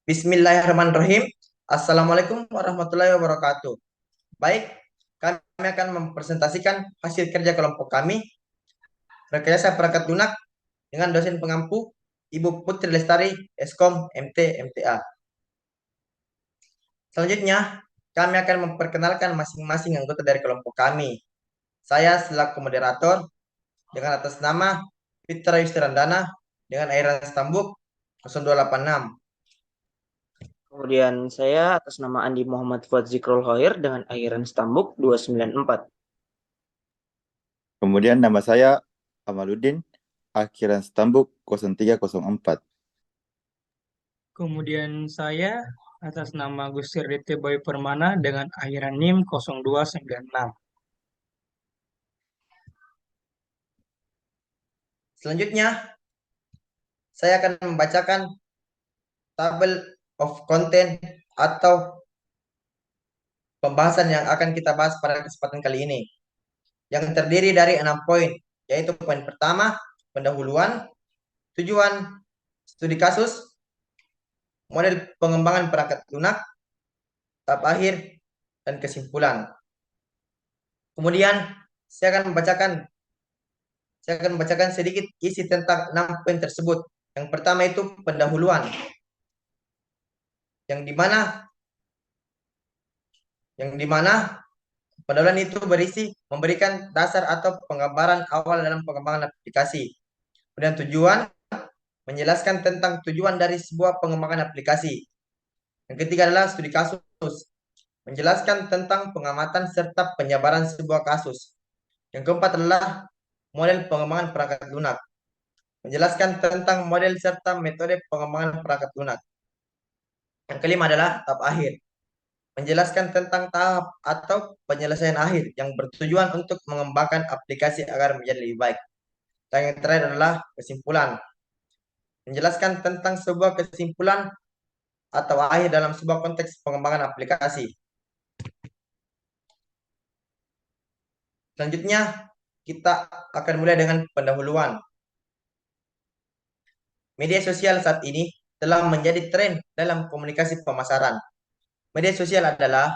Bismillahirrahmanirrahim. Assalamualaikum warahmatullahi wabarakatuh. Baik, kami akan mempresentasikan hasil kerja kelompok kami, rekayasa perangkat lunak dengan dosen pengampu Ibu Putri Lestari, Eskom MT MTA. Selanjutnya, kami akan memperkenalkan masing-masing anggota dari kelompok kami. Saya selaku moderator dengan atas nama Fitra Yustirandana dengan airan Stambuk 0286. Kemudian saya atas nama Andi Muhammad Fuad Zikrul Khair dengan akhiran Stambuk 294. Kemudian nama saya Amaluddin, akhiran Stambuk 0304. Kemudian saya atas nama Gustir DT Bayu Permana dengan akhiran NIM 0296. Selanjutnya, saya akan membacakan tabel of content atau pembahasan yang akan kita bahas pada kesempatan kali ini. Yang terdiri dari 6 poin, yaitu poin pertama, pendahuluan, tujuan, studi kasus, model pengembangan perangkat lunak, tahap akhir, dan kesimpulan. Kemudian, saya akan membacakan sedikit isi tentang 6 poin tersebut. Yang pertama itu pendahuluan, yang dimana pendahuluan itu berisi memberikan dasar atau penggambaran awal dalam pengembangan aplikasi. Kemudian tujuan, menjelaskan tentang tujuan dari sebuah pengembangan aplikasi. Yang ketiga adalah studi kasus, menjelaskan tentang pengamatan serta penjabaran sebuah kasus. Yang keempat adalah model pengembangan perangkat lunak, menjelaskan tentang model serta metode pengembangan perangkat lunak. Yang kelima adalah tahap akhir, menjelaskan tentang tahap atau penyelesaian akhir yang bertujuan untuk mengembangkan aplikasi agar menjadi lebih baik. Dan yang terakhir adalah kesimpulan, menjelaskan tentang sebuah kesimpulan atau akhir dalam sebuah konteks pengembangan aplikasi. Selanjutnya, kita akan mulai dengan pendahuluan. Media sosial saat ini telah menjadi tren dalam komunikasi pemasaran. Media sosial adalah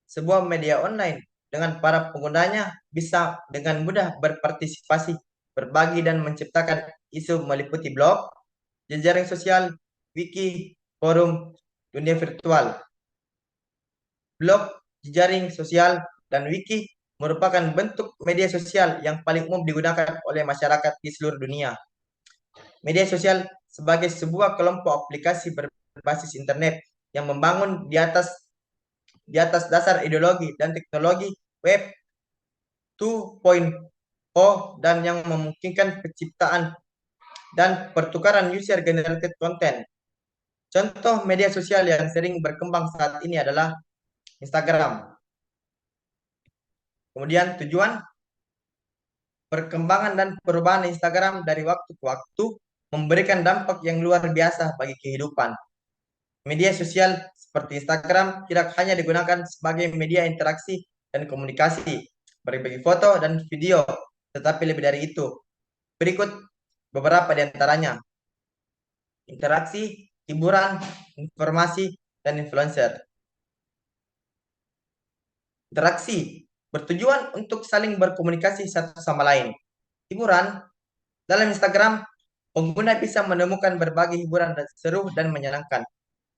sebuah media online dengan para penggunanya bisa dengan mudah berpartisipasi, berbagi, dan menciptakan isu meliputi blog, jejaring sosial, wiki, forum, dunia virtual. Blog, jejaring sosial, dan wiki merupakan bentuk media sosial yang paling umum digunakan oleh masyarakat di seluruh dunia. Media sosial sebagai sebuah kelompok aplikasi berbasis internet yang membangun di atas dasar ideologi dan teknologi web 2.0 dan yang memungkinkan penciptaan dan pertukaran user generated content. Contoh media sosial yang sering berkembang saat ini adalah Instagram. Kemudian tujuan, perkembangan dan perubahan Instagram dari waktu ke waktu memberikan dampak yang luar biasa bagi kehidupan. Media sosial seperti Instagram tidak hanya digunakan sebagai media interaksi dan komunikasi, berbagi foto dan video, tetapi lebih dari itu. Berikut beberapa di antaranya: interaksi, hiburan, informasi, dan influencer. Interaksi bertujuan untuk saling berkomunikasi satu sama lain. Hiburan, dalam Instagram, pengguna bisa menemukan berbagai hiburan seru dan menyenangkan.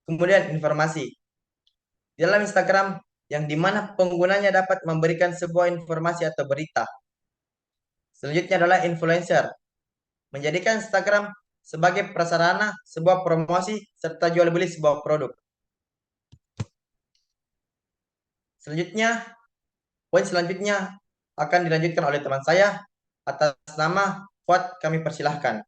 Kemudian informasi, di dalam Instagram yang dimana penggunanya dapat memberikan sebuah informasi atau berita. Selanjutnya adalah influencer, menjadikan Instagram sebagai prasarana sebuah promosi serta jual beli sebuah produk. Poin selanjutnya akan dilanjutkan oleh teman saya atas nama Fuad, kami persilahkan.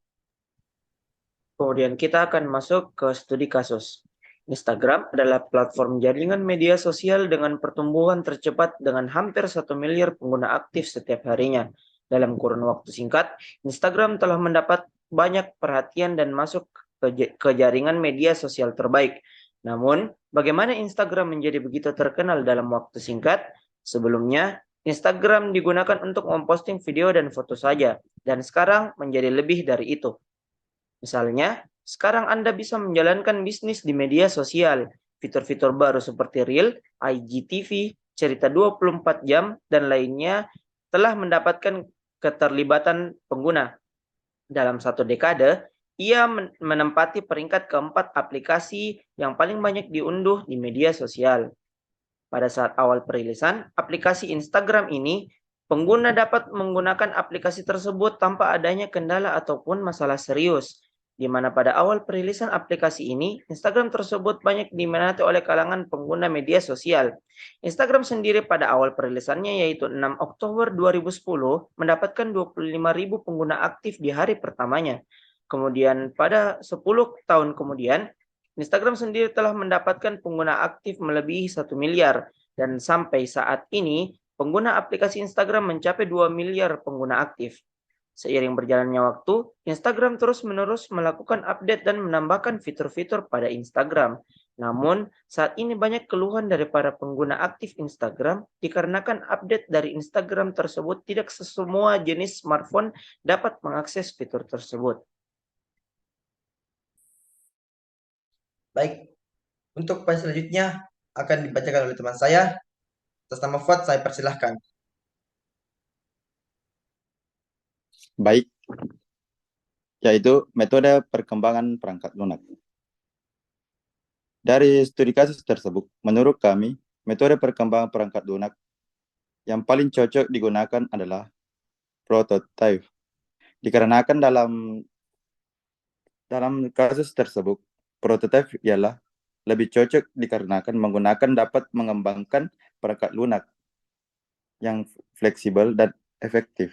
Kemudian kita akan masuk ke studi kasus. Instagram adalah platform jaringan media sosial dengan pertumbuhan tercepat dengan hampir 1 miliar pengguna aktif setiap harinya. Dalam kurun waktu singkat, Instagram telah mendapat banyak perhatian dan masuk ke jaringan media sosial terbaik. Namun, bagaimana Instagram menjadi begitu terkenal dalam waktu singkat? Sebelumnya, Instagram digunakan untuk memposting video dan foto saja, dan sekarang menjadi lebih dari itu. Misalnya, sekarang Anda bisa menjalankan bisnis di media sosial. Fitur-fitur baru seperti Reel, IGTV, cerita 24 jam, dan lainnya telah mendapatkan keterlibatan pengguna. Dalam 1 dekade, ia menempati peringkat keempat aplikasi yang paling banyak diunduh di media sosial. Pada saat awal perilisan aplikasi Instagram ini, pengguna dapat menggunakan aplikasi tersebut tanpa adanya kendala ataupun masalah serius. Di mana pada awal perilisan aplikasi ini, Instagram tersebut banyak diminati oleh kalangan pengguna media sosial. Instagram sendiri pada awal perilisannya yaitu 6 Oktober 2010 mendapatkan 25.000 pengguna aktif di hari pertamanya. Kemudian pada 10 tahun kemudian, Instagram sendiri telah mendapatkan pengguna aktif melebihi 1 miliar dan sampai saat ini pengguna aplikasi Instagram mencapai 2 miliar pengguna aktif. Seiring berjalannya waktu, Instagram terus-menerus melakukan update dan menambahkan fitur-fitur pada Instagram. Namun, saat ini banyak keluhan dari para pengguna aktif Instagram dikarenakan update dari Instagram tersebut tidak semua jenis smartphone dapat mengakses fitur tersebut. Baik, untuk poin selanjutnya akan dibacakan oleh teman saya. Atas nama Fuad, saya persilahkan. Baik, yaitu metode perkembangan perangkat lunak. Dari studi kasus tersebut, menurut kami, metode perkembangan perangkat lunak yang paling cocok digunakan adalah prototype. Dikarenakan dalam kasus tersebut, prototype ialah lebih cocok dikarenakan menggunakan dapat mengembangkan perangkat lunak yang fleksibel dan efektif.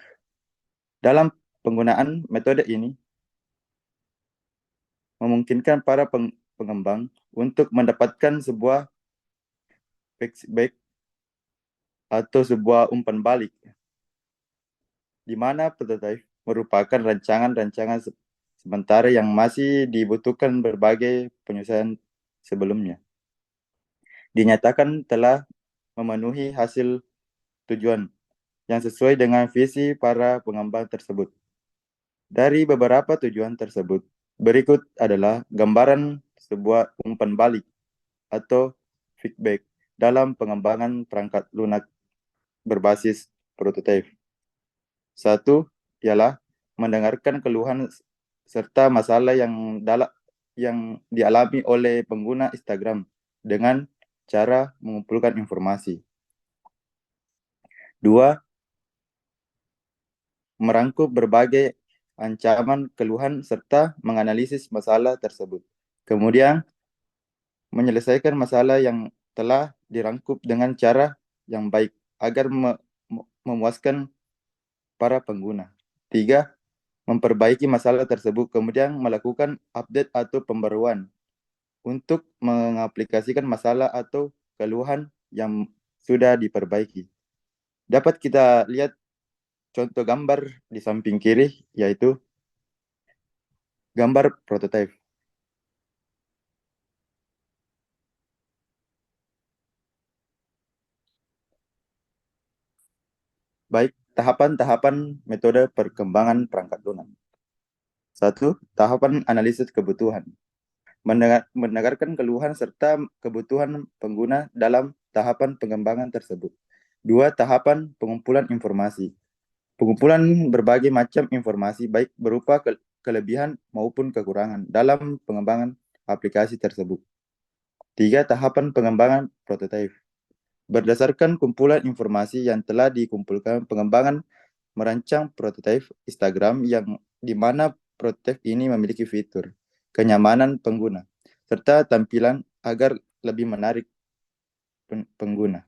Dalam penggunaan metode ini, memungkinkan para pengembang untuk mendapatkan sebuah feedback atau sebuah umpan balik, di mana prototype merupakan rancangan-rancangan sementara yang masih dibutuhkan berbagai penyelesaian sebelumnya. Dinyatakan telah memenuhi hasil tujuan yang sesuai dengan visi para pengembang tersebut. Dari beberapa tujuan tersebut, berikut adalah gambaran sebuah umpan balik atau feedback dalam pengembangan perangkat lunak berbasis prototype. Satu ialah mendengarkan keluhan serta masalah yang dialami oleh pengguna Instagram dengan cara mengumpulkan informasi. Dua, merangkum berbagai ancaman keluhan serta menganalisis masalah tersebut. Kemudian, menyelesaikan masalah yang telah dirangkup dengan cara yang baik agar memuaskan para pengguna. Tiga, memperbaiki masalah tersebut, kemudian melakukan update atau pembaruan untuk mengaplikasikan masalah atau keluhan yang sudah diperbaiki. Dapat kita lihat contoh gambar di samping kiri, yaitu gambar prototype. Baik, tahapan-tahapan metode perkembangan perangkat lunak. 1. Tahapan analisis kebutuhan. Mendengarkan keluhan serta kebutuhan pengguna dalam tahapan pengembangan tersebut. 2. Tahapan pengumpulan informasi. Pengumpulan berbagai macam informasi baik berupa kelebihan maupun kekurangan dalam pengembangan aplikasi tersebut. 3. Tahapan pengembangan prototype. Berdasarkan kumpulan informasi yang telah dikumpulkan, pengembangan merancang prototype Instagram yang di mana prototype ini memiliki fitur, kenyamanan pengguna, serta tampilan agar lebih menarik pengguna.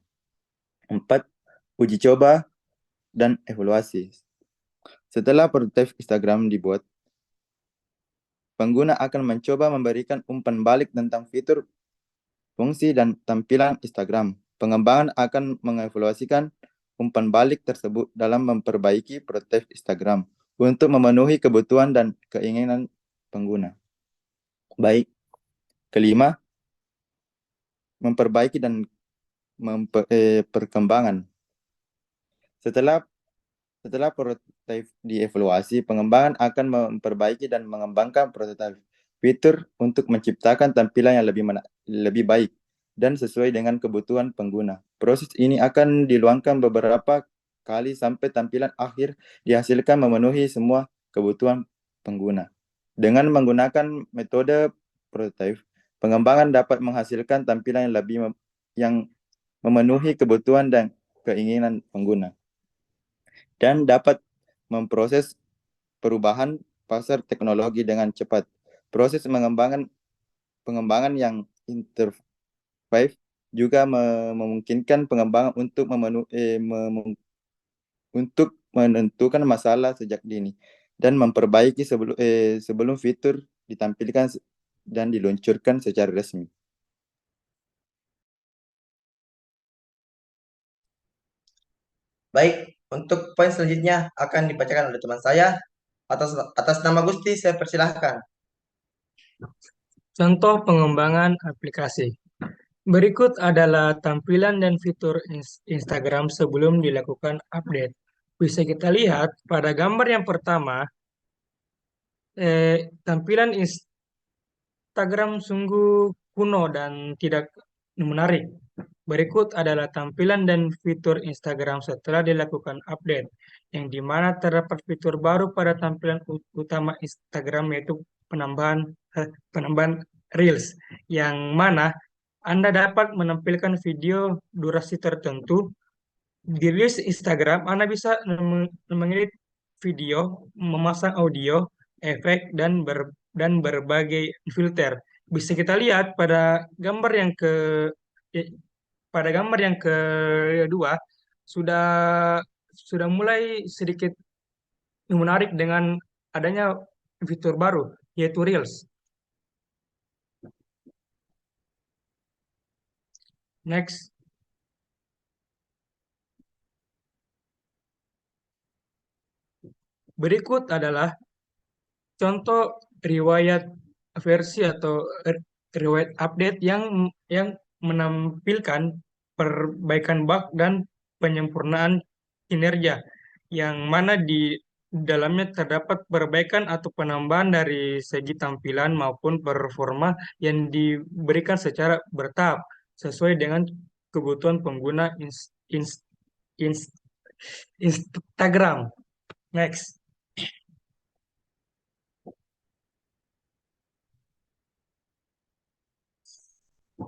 4. Uji coba dan evaluasi. Setelah prototype Instagram dibuat, pengguna akan mencoba memberikan umpan balik tentang fitur, fungsi, dan tampilan Instagram. Pengembangan akan mengevaluasikan umpan balik tersebut dalam memperbaiki prototype Instagram untuk memenuhi kebutuhan dan keinginan pengguna. Baik. Kelima, memperbaiki dan perkembangan. Setelah prototype dievaluasi, pengembangan akan memperbaiki dan mengembangkan prototype fitur untuk menciptakan tampilan yang lebih baik dan sesuai dengan kebutuhan pengguna. Proses ini akan diluangkan beberapa kali sampai tampilan akhir dihasilkan memenuhi semua kebutuhan pengguna. Dengan menggunakan metode prototype, pengembangan dapat menghasilkan tampilan yang memenuhi kebutuhan dan keinginan pengguna dan dapat memproses perubahan pasar teknologi dengan cepat. Proses pengembangan yang interactive juga memungkinkan pengembangan untuk menentukan masalah sejak dini dan memperbaiki sebelum fitur ditampilkan dan diluncurkan secara resmi. Baik, untuk poin selanjutnya akan dibacakan oleh teman saya. Atas nama Gusti, saya persilahkan. Contoh pengembangan aplikasi. Berikut adalah tampilan dan fitur Instagram sebelum dilakukan update. Bisa kita lihat pada gambar yang pertama, tampilan Instagram sungguh kuno dan tidak menarik. Berikut adalah tampilan dan fitur Instagram setelah dilakukan update, yang dimana terdapat fitur baru pada tampilan utama Instagram, yaitu penambahan Reels, yang mana Anda dapat menampilkan video durasi tertentu. Di Reels Instagram, Anda bisa mengedit video, memasang audio, efek, dan berbagai filter. Bisa kita lihat eh, pada gambar yang kedua sudah sudah mulai sedikit menarik dengan adanya fitur baru, yaitu Reels. Next. Berikut adalah contoh riwayat versi atau riwayat update yang menampilkan perbaikan bug dan penyempurnaan kinerja, yang mana di dalamnya terdapat perbaikan atau penambahan dari segi tampilan maupun performa yang diberikan secara bertahap sesuai dengan kebutuhan pengguna ins- Instagram. Next.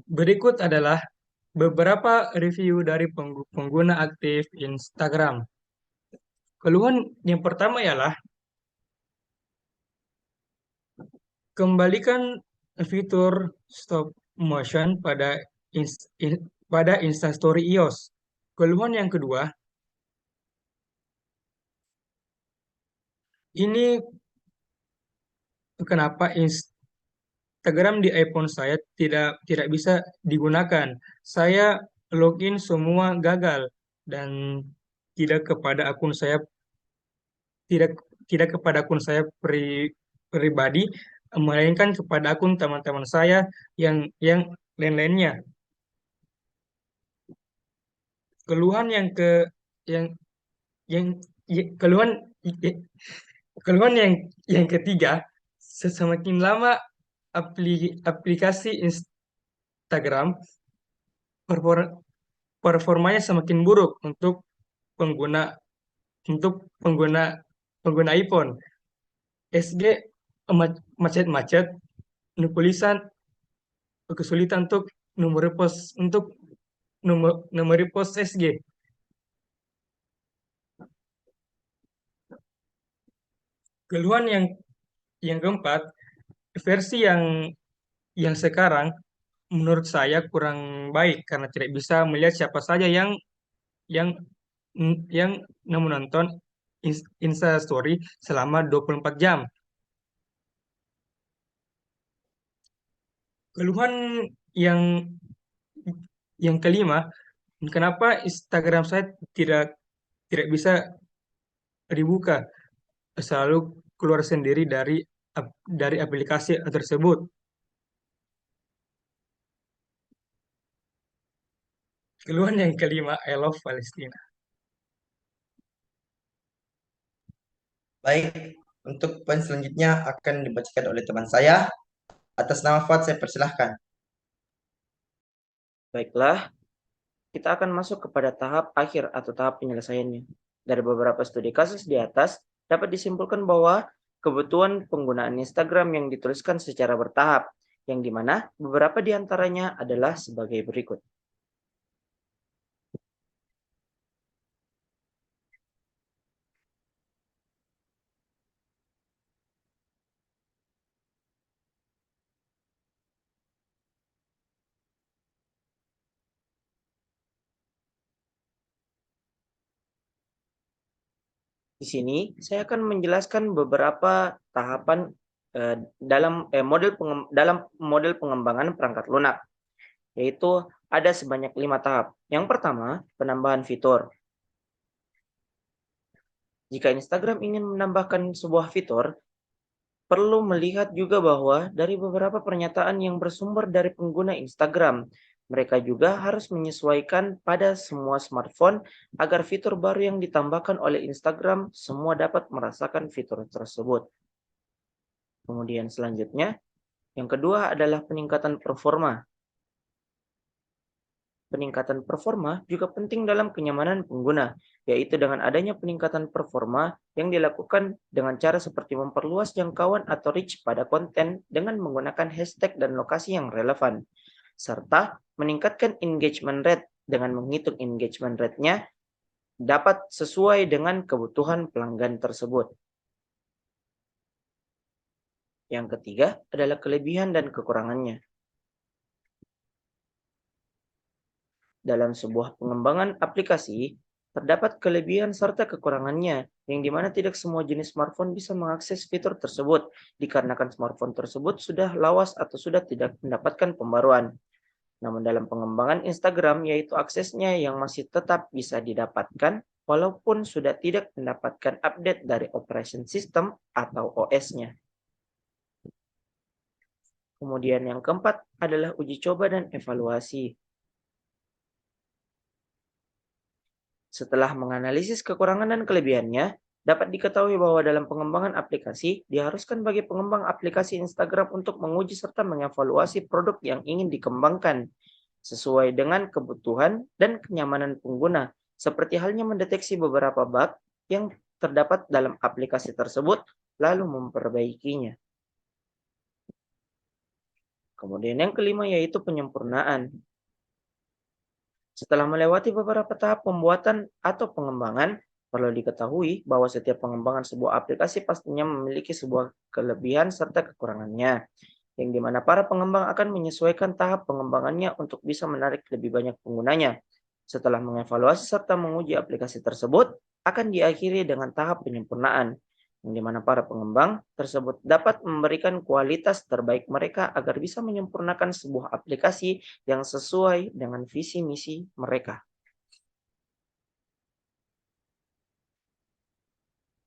Berikut adalah beberapa review dari pengguna aktif Instagram. Keluhan yang pertama ialah kembalikan fitur stop motion pada Instastory iOS. Keluhan yang kedua, ini kenapa Instagram di iPhone saya tidak bisa digunakan. Saya login semua gagal dan tidak kepada akun saya tidak tidak kepada akun saya pribadi, melainkan kepada akun teman-teman saya yang lain-lainnya. Keluhan yang ke yang yang keluhan keluhan yang ketiga, semakin lama aplikasi Instagram perfor- performanya semakin buruk pengguna untuk pengguna pengguna iPhone. SG macet-macet, tulisan kesulitan untuk nomor repost SG. Keluhan yang keempat, versi yang sekarang menurut saya kurang baik karena tidak bisa melihat siapa saja yang yang menonton Insta Story selama 24 jam. Keluhan yang yang kelima, kenapa Instagram saya tidak tidak bisa dibuka, selalu keluar sendiri dari aplikasi tersebut. Keluhan yang kelima, I love Palestina. Baik, untuk poin selanjutnya akan dibacakan oleh teman saya. Atas nama Fuad saya persilahkan. Baiklah, kita akan masuk kepada tahap akhir atau tahap penyelesaiannya. Dari beberapa studi kasus di atas, dapat disimpulkan bahwa kebutuhan penggunaan Instagram yang dituliskan secara bertahap, yang dimana beberapa di antaranya adalah sebagai berikut. Di sini saya akan menjelaskan beberapa tahapan dalam model pengembangan perangkat lunak, yaitu ada sebanyak 5 tahap. Yang pertama, penambahan fitur. Jika Instagram ingin menambahkan sebuah fitur, perlu melihat juga bahwa dari beberapa pernyataan yang bersumber dari pengguna Instagram, mereka juga harus menyesuaikan pada semua smartphone agar fitur baru yang ditambahkan oleh Instagram semua dapat merasakan fitur tersebut. Kemudian selanjutnya, yang kedua adalah peningkatan performa. Peningkatan performa juga penting dalam kenyamanan pengguna, yaitu dengan adanya peningkatan performa yang dilakukan dengan cara seperti memperluas jangkauan atau reach pada konten dengan menggunakan hashtag dan lokasi yang relevan, serta meningkatkan engagement rate dengan menghitung engagement rate-nya dapat sesuai dengan kebutuhan pelanggan tersebut. Yang ketiga adalah kelebihan dan kekurangannya. Dalam sebuah pengembangan aplikasi, terdapat kelebihan serta kekurangannya, yang dimana tidak semua jenis smartphone bisa mengakses fitur tersebut, dikarenakan smartphone tersebut sudah lawas atau sudah tidak mendapatkan pembaruan. Namun dalam pengembangan Instagram, yaitu aksesnya yang masih tetap bisa didapatkan, walaupun sudah tidak mendapatkan update dari operation system atau OS-nya. Kemudian yang keempat adalah uji coba dan evaluasi. Setelah menganalisis kekurangan dan kelebihannya, dapat diketahui bahwa dalam pengembangan aplikasi, diharuskan bagi pengembang aplikasi Instagram untuk menguji serta mengevaluasi produk yang ingin dikembangkan sesuai dengan kebutuhan dan kenyamanan pengguna, seperti halnya mendeteksi beberapa bug yang terdapat dalam aplikasi tersebut, lalu memperbaikinya. Kemudian yang kelima yaitu penyempurnaan. Setelah melewati beberapa tahap pembuatan atau pengembangan, perlu diketahui bahwa setiap pengembangan sebuah aplikasi pastinya memiliki sebuah kelebihan serta kekurangannya, yang dimana para pengembang akan menyesuaikan tahap pengembangannya untuk bisa menarik lebih banyak penggunanya. Setelah mengevaluasi serta menguji aplikasi tersebut, akan diakhiri dengan tahap penyempurnaan, yang dimana para pengembang tersebut dapat memberikan kualitas terbaik mereka agar bisa menyempurnakan sebuah aplikasi yang sesuai dengan visi misi mereka.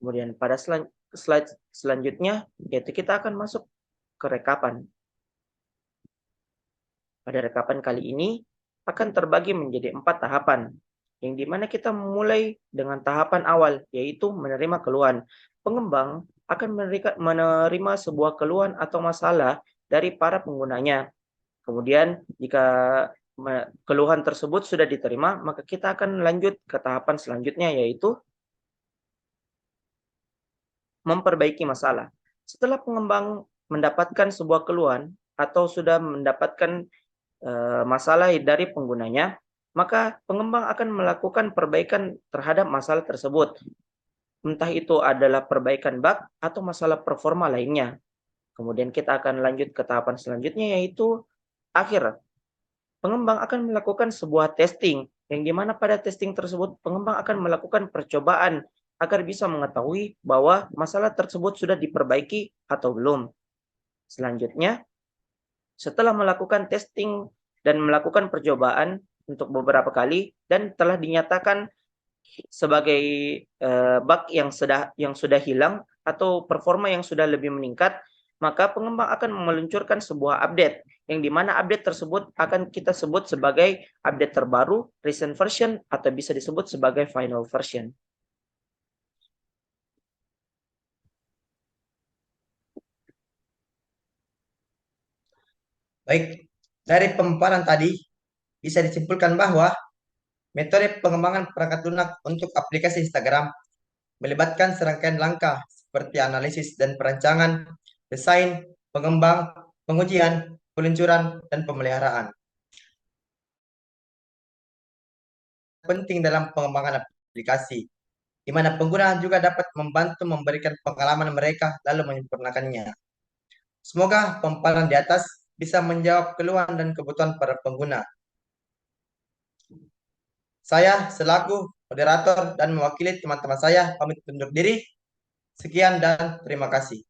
Kemudian pada slide selanjutnya, yaitu kita akan masuk ke rekapan. Pada rekapan kali ini akan terbagi menjadi 4 tahapan, yang dimana kita memulai dengan tahapan awal, yaitu menerima keluhan. Pengembang akan menerima sebuah keluhan atau masalah dari para penggunanya. Kemudian jika keluhan tersebut sudah diterima, maka kita akan lanjut ke tahapan selanjutnya, yaitu memperbaiki masalah. Setelah pengembang mendapatkan sebuah keluhan atau sudah mendapatkan masalah dari penggunanya, maka pengembang akan melakukan perbaikan terhadap masalah tersebut. Entah itu adalah perbaikan bug atau masalah performa lainnya. Kemudian kita akan lanjut ke tahapan selanjutnya, yaitu akhir. Pengembang akan melakukan sebuah testing, yang dimana pada testing tersebut pengembang akan melakukan percobaan agar bisa mengetahui bahwa masalah tersebut sudah diperbaiki atau belum. Selanjutnya, setelah melakukan testing dan melakukan percobaan untuk beberapa kali dan telah dinyatakan sebagai bug yang sudah hilang atau performa yang sudah lebih meningkat, maka pengembang akan meluncurkan sebuah update, yang dimana update tersebut akan kita sebut sebagai update terbaru, recent version, atau bisa disebut sebagai final version. Baik, dari pemaparan tadi bisa disimpulkan bahwa metode pengembangan perangkat lunak untuk aplikasi Instagram melibatkan serangkaian langkah seperti analisis dan perancangan, desain, pengembang, pengujian, peluncuran, dan pemeliharaan. Penting dalam pengembangan aplikasi, di mana pengguna juga dapat membantu memberikan pengalaman mereka lalu menyempurnakannya. Semoga pemaparan di atas bisa menjawab keluhan dan kebutuhan para pengguna. Saya selaku moderator dan mewakili teman-teman saya pamit undur diri. Sekian dan terima kasih.